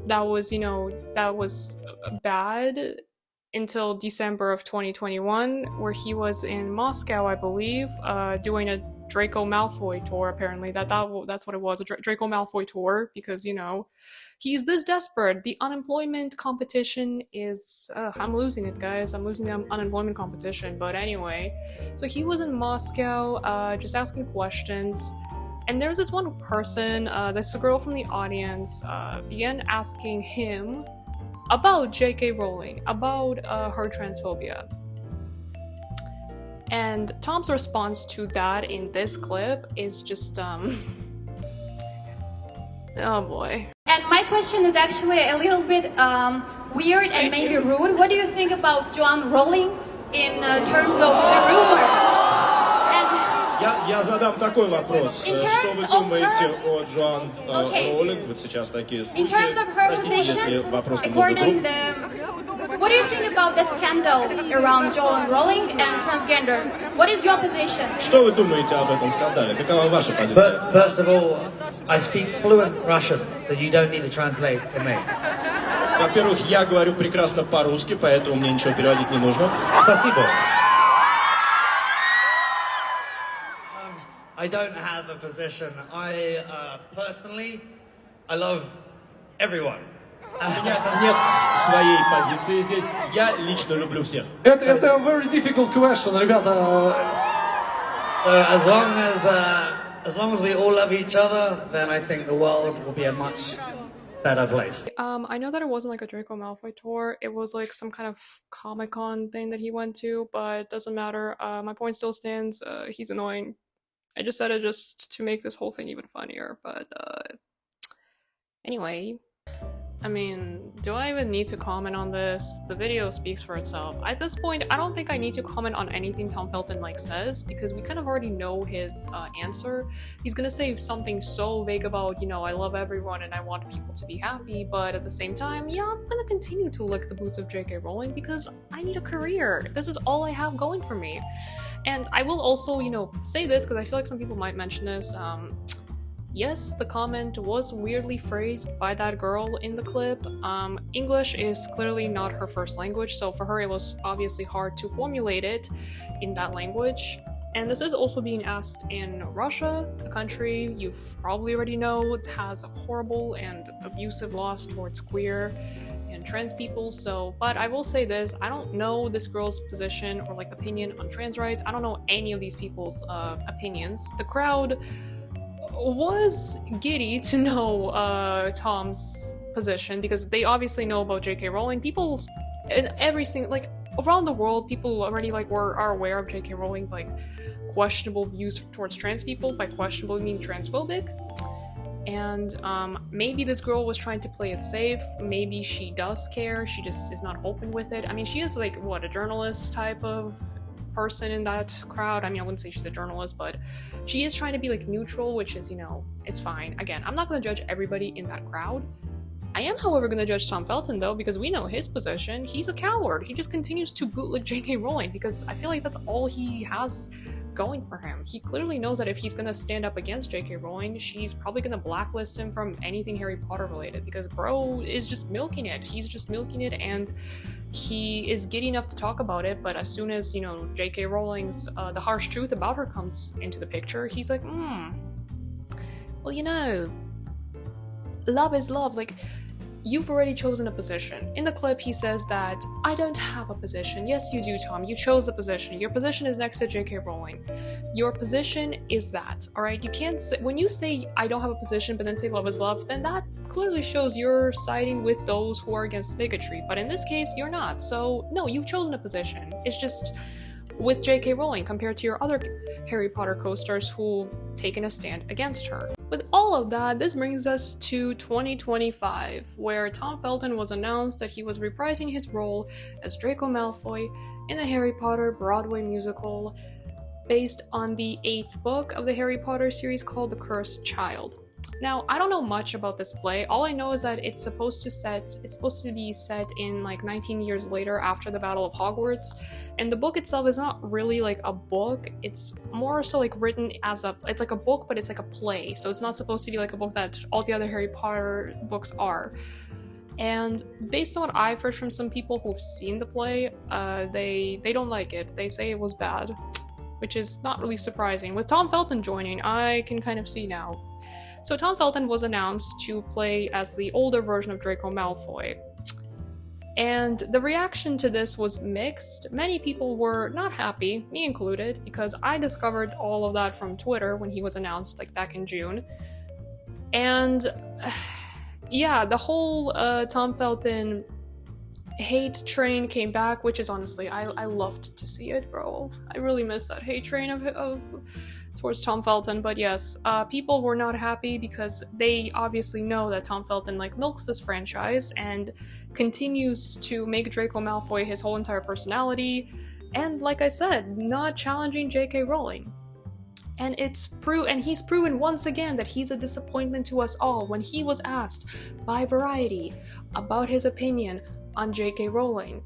that was, you know, that was bad until December of 2021, where he was in Moscow, I believe, doing a Draco Malfoy tour. Apparently, that's what it was, a Draco Malfoy tour, because, you know, he's this desperate. The unemployment competition is... I'm losing it, guys. I'm losing the unemployment competition. But anyway, so he was in Moscow, just asking questions. And there was this one person, this girl from the audience, began asking him about J.K. Rowling, about her transphobia. And Tom's response to that in this clip is just, oh boy. And my question is actually a little bit weird and maybe rude. What do you think about Joanne Rowling in terms of the rumors? Я задам такой вопрос. Что вы думаете о Джоан Роулинг? Вот сейчас такие слухи. In terms of her position, according what do you think about the scandal around Joanne Rowling and transgenders? What is your position? Что вы думаете об этом скандале? Какова ваша позиция? First of all, I speak fluent Russian, so you don't need to translate for me. Во-первых, я говорю прекрасно по-русски, поэтому мне ничего переводить не нужно. Спасибо. I don't have a position. Personally, I love everyone. У меня нет своей позиции здесь. Я лично люблю всех. Это very difficult question, ребята. So as long as we all love each other, then I think the world will be a much better place. I know that it wasn't like a Draco Malfoy tour. It was like some kind of Comic-Con thing that he went to, but it doesn't matter. My point still stands. He's annoying. I just said it just to make this whole thing even funnier, but anyway. I mean, do I even need to comment on this? The video speaks for itself. At this point, I don't think I need to comment on anything Tom Felton says, because we kind of already know his answer. He's gonna say something so vague about, you know, I love everyone and I want people to be happy, but at the same time, yeah, I'm gonna continue to lick the boots of J.K. Rowling because I need a career. This is all I have going for me. And I will also, you know, say this because I feel like some people might mention this. Yes, the comment was weirdly phrased by that girl in the clip. English is clearly not her first language, so for her it was obviously hard to formulate it in that language. And this is also being asked in Russia, a country you've probably already know has horrible and abusive laws towards queer and trans people. So, but I will say this, I don't know this girl's position or opinion on trans rights. I don't know any of these people's opinions. The crowd was giddy to know Tom's position because they obviously know about J.K. Rowling. People in every single, around the world, people already are aware of J.K. Rowling's questionable views towards trans people. By questionable, I mean transphobic. And maybe this girl was trying to play it safe. Maybe she does care. She just is not open with it. I mean, she is a journalist type of person in that crowd. I mean, I wouldn't say she's a journalist, but she is trying to be like neutral, which is, it's fine. Again, I'm not going to judge everybody in that crowd. I am, however, going to judge Tom Felton, though, because we know his position. He's a coward. He just continues to bootleg J.K. Rowling, because I feel like that's all he has going for him. He clearly knows that if he's going to stand up against J.K. Rowling, she's probably going to blacklist him from anything Harry Potter related, because bro is just milking it. He's just milking it, and he is giddy enough to talk about it, but as soon as, J.K. Rowling's, the harsh truth about her comes into the picture, he's like, well, love is love. Like, you've already chosen a position. In the clip, he says that, I don't have a position. Yes, you do, Tom. You chose a position. Your position is next to J.K. Rowling. Your position is that, alright? You can't say, when you say, I don't have a position, but then say love is love, then that clearly shows you're siding with those who are against bigotry. But in this case, you're not. So, no, you've chosen a position. It's just with J.K. Rowling compared to your other Harry Potter co-stars who've taken a stand against her. With all of that, this brings us to 2025, where Tom Felton was announced that he was reprising his role as Draco Malfoy in the Harry Potter Broadway musical based on the 8th book of the Harry Potter series called The Cursed Child. Now, I don't know much about this play. All I know is that it's supposed to be set in like 19 years later after the Battle of Hogwarts, and the book itself is not really like a book. It's more so like written as it's like a book, but it's like a play. So it's not supposed to be like a book that all the other Harry Potter books are. And based on what I've heard from some people who've seen the play, they don't like it. They say it was bad, which is not really surprising. With Tom Felton joining, I can kind of see now. So Tom Felton was announced to play as the older version of Draco Malfoy. And the reaction to this was mixed. Many people were not happy, me included, because I discovered all of that from Twitter when he was announced, like back in June. And yeah, the whole Tom Felton hate train came back, which is honestly, I loved to see it, bro. I really miss that hate train of towards Tom Felton. But yes, people were not happy because they obviously know that Tom Felton like milks this franchise and continues to make Draco Malfoy his whole entire personality, and like I said, not challenging J.K. Rowling. And he's proven once again that he's a disappointment to us all when he was asked by Variety about his opinion on J.K. Rowling.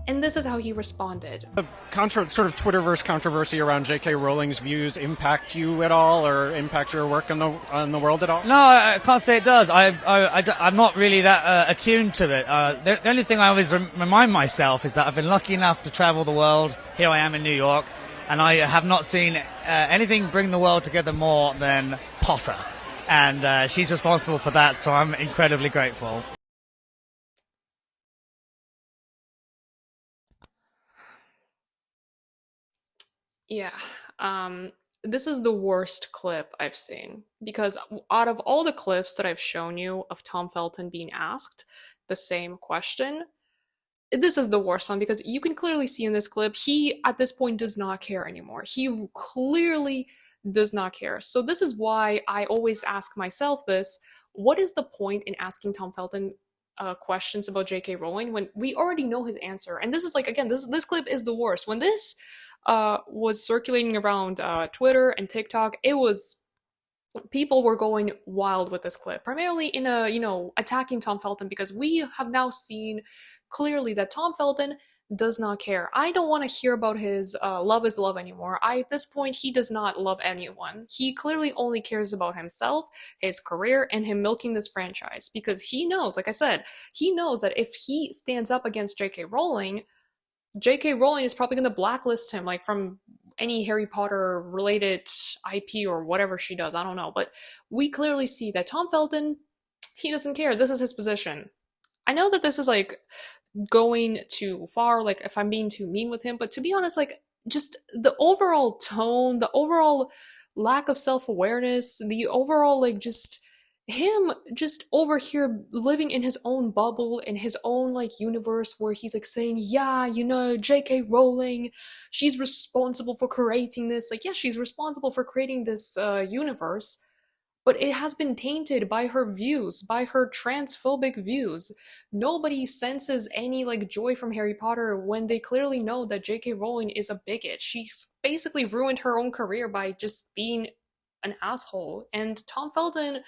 And this is how he responded. The sort of Twitterverse controversy around J.K. Rowling's views impact you at all, or impact your work in the world at all? No, I can't say it does. I'm not really that attuned to it. The only thing I always remind myself is that I've been lucky enough to travel the world. Here I am in New York, and I have not seen anything bring the world together more than Potter. And she's responsible for that, so I'm incredibly grateful. Yeah, this is the worst clip I've seen, because out of all the clips that I've shown you of Tom Felton being asked the same question, this is the worst one, because you can clearly see in this clip, he at this point does not care anymore. He clearly does not care. So this is why I always ask myself this: what is the point in asking Tom Felton questions about J.K. Rowling when we already know his answer? And this is like, again, this clip is the worst. When this was circulating around Twitter and TikTok, people were going wild with this clip, primarily in attacking Tom Felton, because we have now seen clearly that Tom Felton does not care. I don't want to hear about his love is love anymore. At this point, he does not love anyone. He clearly only cares about himself, his career, and him milking this franchise, because he knows, like I said, he knows that if he stands up against J.K. Rowling is probably going to blacklist him, like, from any Harry Potter related IP or whatever she does. I don't know. But we clearly see that Tom Felton, he doesn't care. This is his position. I know that this is like going too far, like if I'm being too mean with him, but to be honest, like, just the overall tone, the overall lack of self-awareness, the overall, like, just him just over here living in his own bubble, in his own like universe, where he's like saying, yeah, J.K. Rowling, she's responsible for creating this. Like, yeah, she's responsible for creating this universe, but it has been tainted by her views, by her transphobic views. Nobody senses any like joy from Harry Potter when they clearly know that J.K. Rowling is a bigot. She's basically ruined her own career by just being an asshole. And Tom Felton,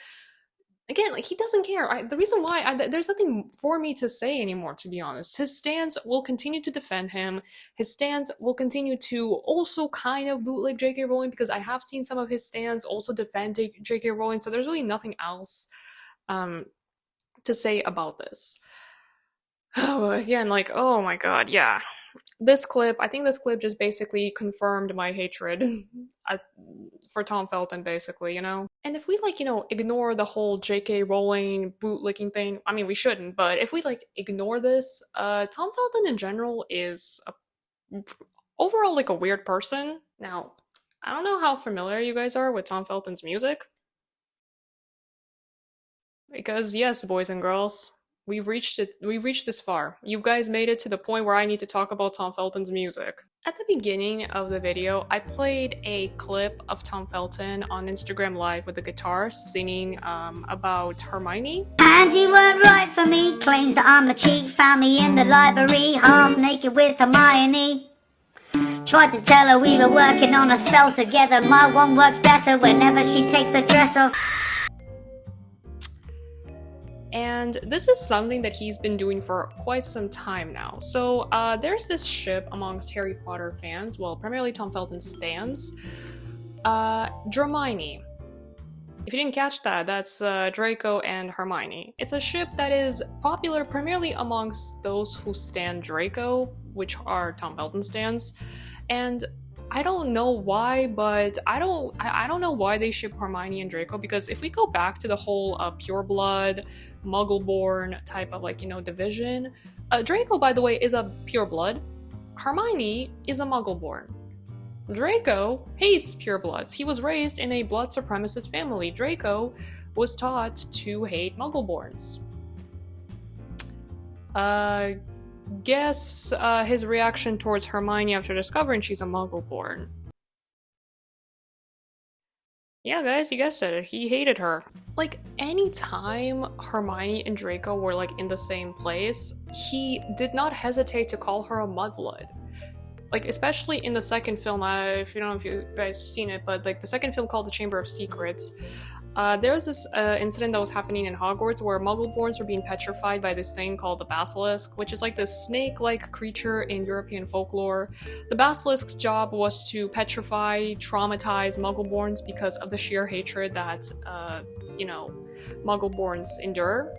again, like, he doesn't care. The reason why there's nothing for me to say anymore, to be honest. His stands will continue to defend him. His stands will continue to also kind of bootleg J.K. Rowling, because I have seen some of his stands also defend J.K. Rowling, so there's really nothing else to say about this. Again, like, oh my god, yeah. I think this clip just basically confirmed my hatred for Tom Felton, basically, you know? And if we, like, you know, ignore the whole J.K. Rowling bootlicking thing, I mean, we shouldn't, but if we, like, ignore this, Tom Felton in general is overall, like, a weird person. Now, I don't know how familiar you guys are with Tom Felton's music. Because, yes, boys and girls, we've reached this far. You guys made it to the point where I need to talk about Tom Felton's music. At the beginning of the video, I played a clip of Tom Felton on Instagram Live with a guitar singing about Hermione. And he weren't right for me, claims that I'm a cheat, found me in the library, half naked with Hermione. Tried to tell her we were working on a spell together, my one works better whenever she takes her dress off. And this is something that he's been doing for quite some time now. So there's this ship amongst Harry Potter fans, well, primarily Tom Felton stans, Dramini. If you didn't catch that, that's Draco and Hermione. It's a ship that is popular primarily amongst those who stan Draco, which are Tom Felton stans, and I don't know why, but I don't know why they ship Hermione and Draco, because if we go back to the whole pureblood, Muggleborn type of, like, you know, division, Draco, by the way, is a pureblood. Hermione is a Muggleborn. Draco hates purebloods. He was raised in a blood supremacist family. Draco was taught to hate Muggleborns. Guess his reaction towards Hermione after discovering she's a Muggleborn. Yeah, guys, you guessed it. He hated her. Like, anytime Hermione and Draco were, like, in the same place, he did not hesitate to call her a mudblood. Like, especially in the second film, if you don't know if you guys have seen it, but, like, the second film called The Chamber of Secrets, there was this incident that was happening in Hogwarts where Muggleborns were being petrified by this thing called the Basilisk, which is like this snake-like creature in European folklore. The Basilisk's job was to petrify, traumatize Muggleborns because of the sheer hatred that, you know, Muggleborns endure.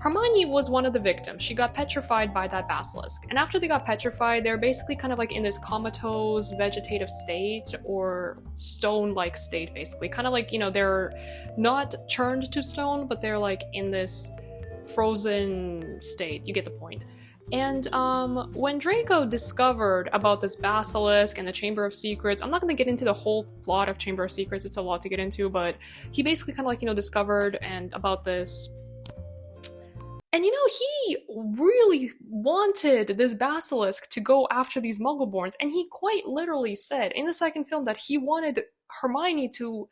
Hermione was one of the victims. She got petrified by that basilisk. And after they got petrified, they're basically kind of like in this comatose vegetative state, or stone-like state, basically. Kind of like, you know, they're not turned to stone, but they're like in this frozen state. You get the point. And when Draco discovered about this basilisk and the Chamber of Secrets, I'm not going to get into the whole plot of Chamber of Secrets, it's a lot to get into, but he basically kind of like, you know, discovered and about this. And, you know, he really wanted this basilisk to go after these Muggleborns, and he quite literally said in the second film that he wanted Hermione to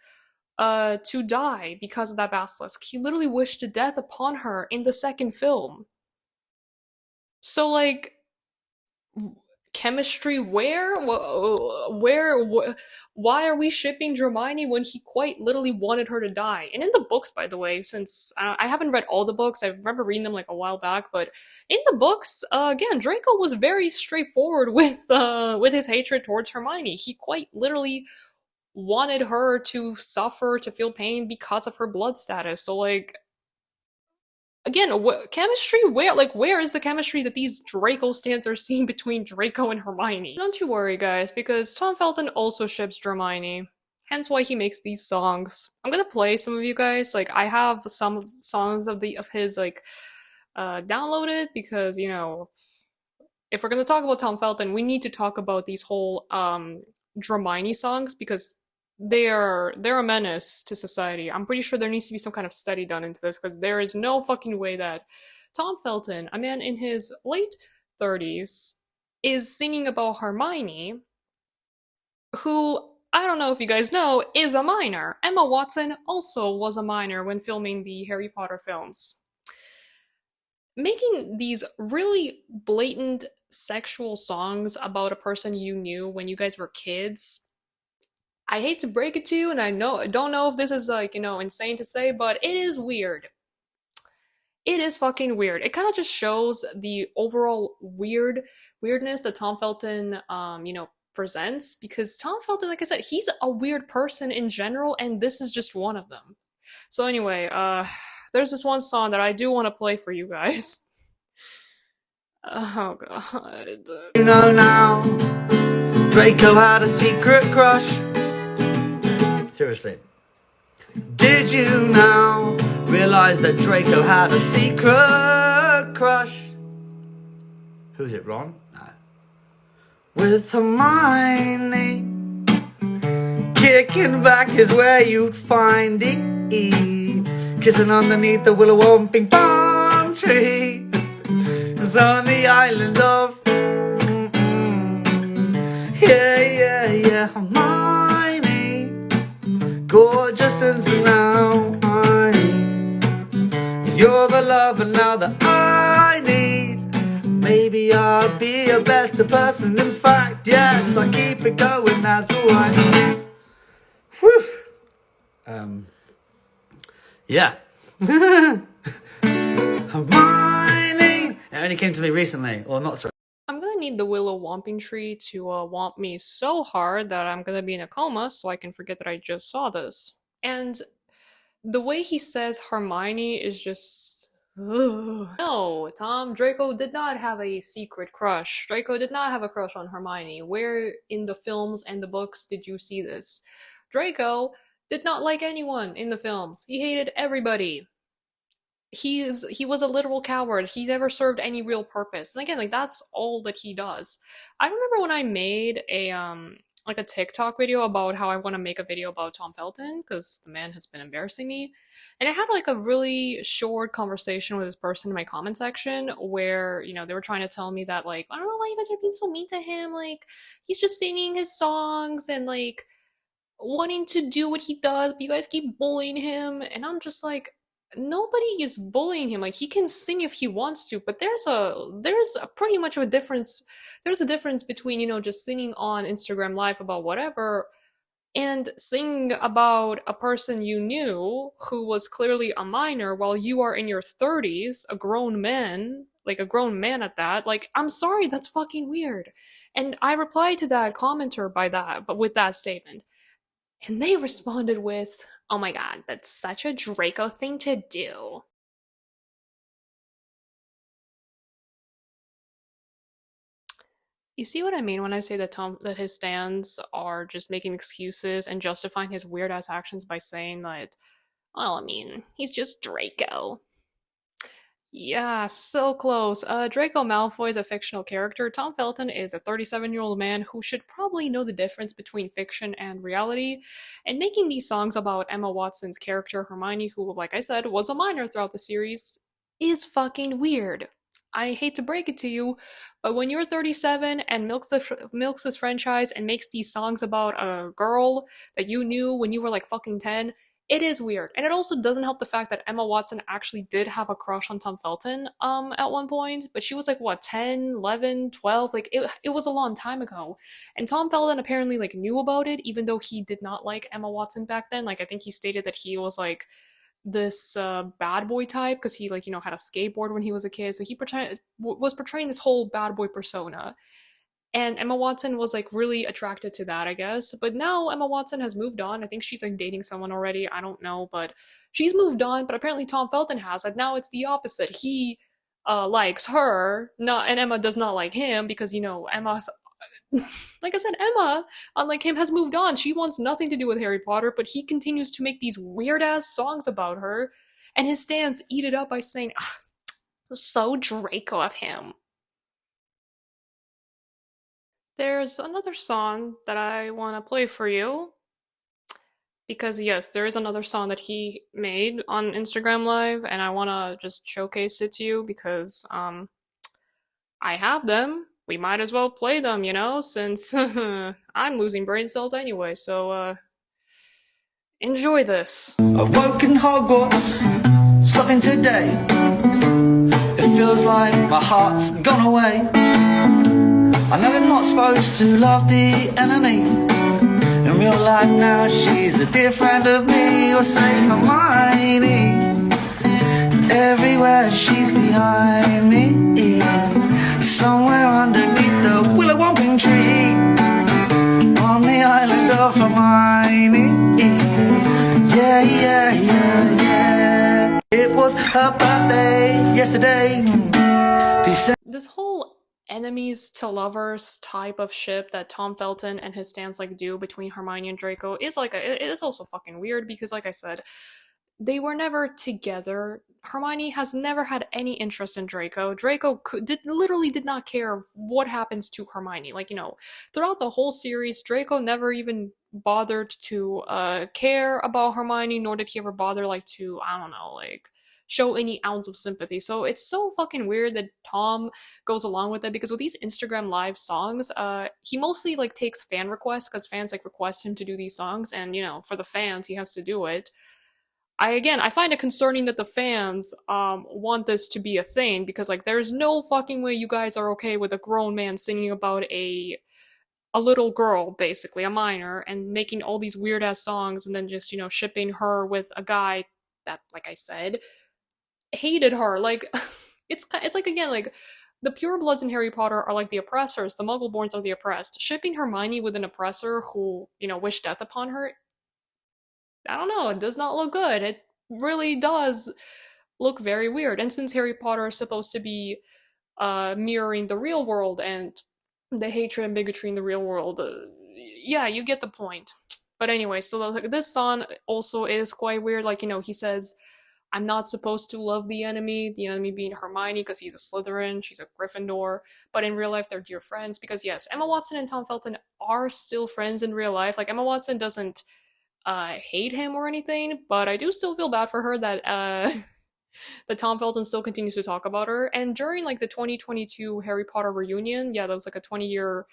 die because of that basilisk. He literally wished death upon her in the second film. So, like, chemistry where? Why are we shipping Hermione when he quite literally wanted her to die? And in the books, by the way, since I haven't read all the books, I remember reading them like a while back, but in the books, again, Draco was very straightforward with his hatred towards Hermione. He quite literally wanted her to suffer, to feel pain because of her blood status. So, like, again, chemistry where? Like, where is the chemistry that these Draco stands are seeing between Draco and Hermione? Don't you worry, guys, because Tom Felton also ships Hermione. Hence why he makes these songs. I'm gonna play some of you guys. Like, I have some songs of his, like, downloaded, because, you know, if we're gonna talk about Tom Felton, we need to talk about these whole Hermione songs, because they're a menace to society. I'm pretty sure there needs to be some kind of study done into this, because there is no fucking way that Tom Felton, a man in his late 30s, is singing about Hermione, who I don't know if you guys know, is a minor. Emma Watson also was a minor when filming the Harry Potter films. Making these really blatant sexual songs about a person you knew when you guys were kids, I hate to break it to you, and I don't know if this is like, insane to say, but it is weird. It is fucking weird. It kind of just shows the overall weirdness that Tom Felton, presents, because Tom Felton, like I said, he's a weird person in general, and this is just one of them. So anyway, there's this one song that I do want to play for you guys. Oh god. You know now, Draco had a secret crush. Seriously. Did you now realize that Draco had a secret crush? Who's it, Ron? No. With Hermione. Kicking back is where you'd find it. Kissing underneath the willow whomping palm tree. It's on the island of yeah, Hermione. Gorgeous and so now you're the lover now that I need. Maybe I'll be a better person. In fact, yes, I keep it going, that's alright. Whew. Yeah. Hermione. It only came to me recently, or not so. I'm gonna need the willow whomping tree to whomp me so hard that I'm gonna be in a coma so I can forget that I just saw this. And the way he says Hermione is just... Ugh. No, Tom, Draco did not have a secret crush. Draco did not have a crush on Hermione. Where in the films and the books did you see this? Draco did not like anyone in the films. He hated everybody. He was a literal coward. He never served any real purpose. And again, like, that's all that he does. I remember when I made a TikTok video about how I want to make a video about Tom Felton, because the man has been embarrassing me. And I had like a really short conversation with this person in my comment section where, they were trying to tell me that, like, I don't know why you guys are being so mean to him. Like, he's just singing his songs and like wanting to do what he does, but you guys keep bullying him. And I'm just like, nobody is bullying him. Like, he can sing if he wants to, but there's a pretty much of a difference. There's a difference between, just singing on Instagram Live about whatever and singing about a person you knew who was clearly a minor while you are in your 30s, a grown man at that. Like, I'm sorry, that's fucking weird. And I replied to that commenter with that statement. And they responded with, "Oh my god, that's such a Draco thing to do." You see what I mean when I say that his stans are just making excuses and justifying his weird-ass actions by saying that, well, I mean, he's just Draco. Yeah, so close. Draco Malfoy is a fictional character. Tom Felton is a 37-year-old man who should probably know the difference between fiction and reality, and making these songs about Emma Watson's character Hermione, who, like I said, was a minor throughout the series, is fucking weird. I hate to break it to you, but when you're 37 and milks this franchise and makes these songs about a girl that you knew when you were like fucking 10, it is weird. And it also doesn't help the fact that Emma Watson actually did have a crush on Tom Felton at one point, but she was like, what, 10, 11, 12? Like, it was a long time ago. And Tom Felton apparently like knew about it, even though he did not like Emma Watson back then. Like, I think he stated that he was like this bad boy type because he like, had a skateboard when he was a kid. So he was portraying this whole bad boy persona. And Emma Watson was like really attracted to that, I guess. But now Emma Watson has moved on. I think she's like dating someone already. I don't know, but she's moved on. But apparently Tom Felton has. And now it's the opposite. He likes her, and Emma does not like him because, Emma's... like I said, Emma, unlike him, has moved on. She wants nothing to do with Harry Potter, but he continues to make these weird-ass songs about her. And his stans eat it up by saying, so Draco of him. There's another song that I want to play for you, because yes, there is another song that he made on Instagram Live, and I want to just showcase it to you because I have them, we might as well play them, you know, since I'm losing brain cells anyway, so, enjoy this. Awoke in Hogwarts, something today. It feels like my heart's gone away. I know I'm not supposed to love the enemy. In real life now she's a dear friend of me. Or say Hermione. Everywhere she's behind me. Somewhere underneath the willow whomping tree. On the island of Hermione. Yeah, yeah, yeah, yeah. It was her birthday yesterday. This whole enemies to lovers type of ship that Tom Felton and his stans like do between Hermione and Draco is like it is also fucking weird because, like I said, they were never together. Hermione has never had any interest in Draco. Draco literally did not care what happens to Hermione. Like, you know, throughout the whole series, Draco never even bothered to care about Hermione, nor did he ever bother, like, to, I don't know, like, show any ounce of sympathy. So it's so fucking weird that Tom goes along with it, because with these Instagram live songs, he mostly, like, takes fan requests, because fans, like, request him to do these songs, and, you know, for the fans, he has to do it. I find it concerning that the fans want this to be a thing, because, like, there's no fucking way you guys are okay with a grown man singing about a little girl, basically, a minor, and making all these weird-ass songs, and then just, you know, shipping her with a guy that, like I said, hated her. Like, it's like, again, like, the purebloods in Harry Potter are like the oppressors, the Muggleborns are the oppressed. Shipping Hermione with an oppressor who, you know, wished death upon her, I don't know, it does not look good. It really does look very weird. And since Harry Potter is supposed to be mirroring the real world and the hatred and bigotry in the real world, yeah, you get the point. But anyway, so this song also is quite weird. Like, you know, he says, I'm not supposed to love the enemy being Hermione because he's a Slytherin, she's a Gryffindor, but in real life they're dear friends, because yes, Emma Watson and Tom Felton are still friends in real life. Like, Emma Watson doesn't hate him or anything, but I do still feel bad for her that that Tom Felton still continues to talk about her. And during, like, the 2022 Harry Potter reunion, yeah, that was like a 20-year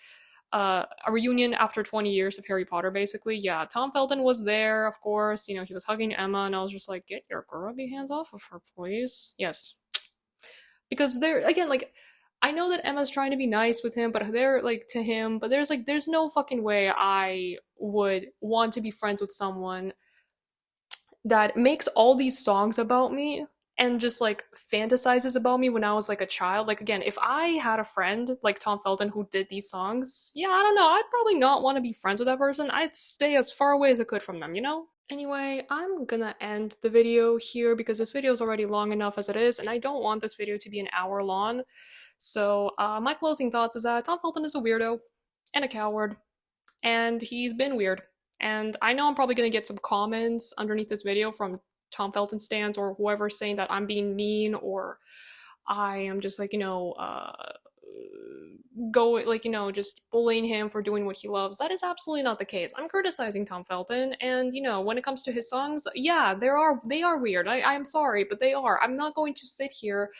a reunion after 20 years of Harry Potter, basically. Yeah, Tom Felton was there, of course. You know, he was hugging Emma, and I was just like, get your grubby hands off of her, please. Yes. Because they're, again, like, I know that Emma's trying to be nice with him, but they're, like, to him, but there's no fucking way I would want to be friends with someone that makes all these songs about me and just, like, fantasizes about me when I was, like, a child. Like, again, if I had a friend like Tom Felton who did these songs, yeah, I don't know, I'd probably not want to be friends with that person. I'd stay as far away as I could from them, you know? Anyway, I'm gonna end the video here because this video is already long enough as it is, and I don't want this video to be an hour long. So, my closing thoughts is that Tom Felton is a weirdo and a coward, and he's been weird. And I know I'm probably gonna get some comments underneath this video from Tom Felton stans or whoever saying that I'm being mean or I am just, like, you know, just bullying him for doing what he loves. That is absolutely not the case. I'm criticizing Tom Felton, and, you know, when it comes to his songs, yeah, they are weird. I'm sorry, but they are. I'm not going to sit here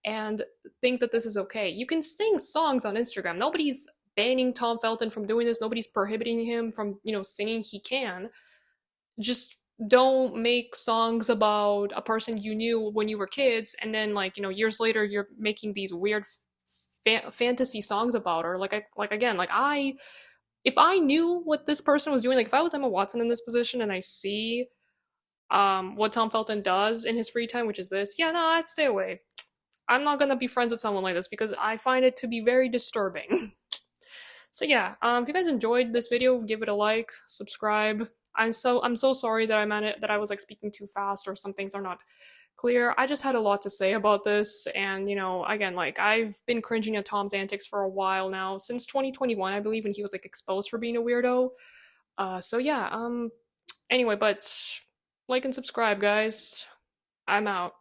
and think that this is okay. You can sing songs on Instagram. Nobody's banning Tom Felton from doing this. Nobody's prohibiting him from, you know, singing. He can. Just don't make songs about a person you knew when you were kids, and then, like, you know, years later you're making these weird fantasy songs about her. If I knew what this person was doing, like, if I was Emma Watson in this position and I see what Tom Felton does in his free time, which is this, yeah, no, I'd stay away. I'm not gonna be friends with someone like this because I find it to be very disturbing. So yeah, if you guys enjoyed this video, give it a like, subscribe. I'm so sorry that I was, like, speaking too fast or some things are not clear. I just had a lot to say about this, and, you know, again, like, I've been cringing at Tom's antics for a while now, since 2021, I believe, when he was, like, exposed for being a weirdo. So yeah, anyway, but like and subscribe, guys. I'm out.